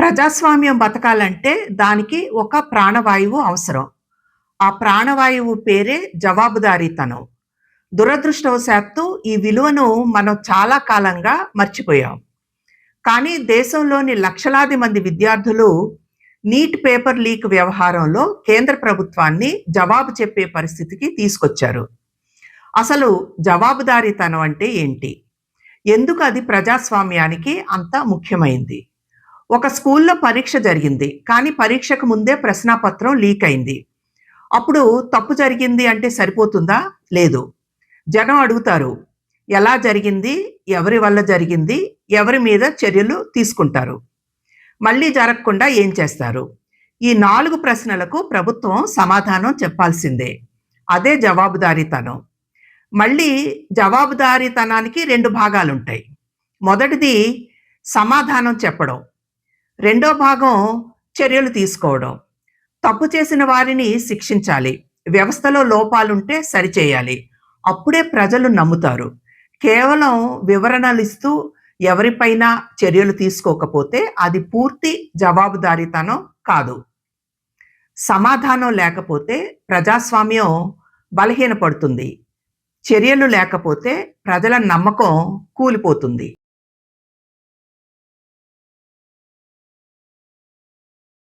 ప్రజాస్వామ్యం బతకాలంటే దానికి ఒక ప్రాణవాయువు అవసరం. ఆ ప్రాణవాయువు పేరే జవాబుదారీతనం. దురదృష్టవశాత్తు ఈ విలువను మనం చాలా కాలంగా మర్చిపోయాం. కానీ దేశంలోని లక్షలాది మంది విద్యార్థులు నీట్ పేపర్ లీక్ వ్యవహారంలో కేంద్ర ప్రభుత్వాన్ని జవాబు చెప్పే పరిస్థితికి తీసుకొచ్చారు. అసలు జవాబుదారీతనం అంటే ఏంటి? ఎందుకు అది ప్రజాస్వామ్యానికి అంత ముఖ్యమైంది? ఒక స్కూల్లో పరీక్ష జరిగింది. కానీ పరీక్షకు ముందే ప్రశ్నాపత్రం లీక్ అయింది. అప్పుడు తప్పు జరిగింది అంటే సరిపోతుందా? లేదు. జనం అడుగుతారు. ఎలా జరిగింది? ఎవరి వల్ల జరిగింది? ఎవరి మీద చర్యలు తీసుకుంటారు? మళ్ళీ జరగకుండా ఏం చేస్తారు? ఈ 4 ప్రశ్నలకు ప్రభుత్వం సమాధానం చెప్పాల్సిందే. అదే జవాబుదారీతనం. మళ్ళీ జవాబుదారీతనానికి 2 భాగాలుంటాయి. మొదటిది సమాధానం చెప్పడం. రెండో భాగం చర్యలు తీసుకోవడం. తప్పు చేసిన వారిని శిక్షించాలి. వ్యవస్థలో లోపాలుంటే సరిచేయాలి. అప్పుడే ప్రజలు నమ్ముతారు. కేవలం వివరణలిస్తూ ఎవరిపైనా చర్యలు తీసుకోకపోతే అది పూర్తి జవాబుదారీతనం కాదు. సమాధానం లేకపోతే ప్రజాస్వామ్యం బలహీనపడుతుంది. చర్యలు లేకపోతే ప్రజల నమ్మకం కూలిపోతుంది.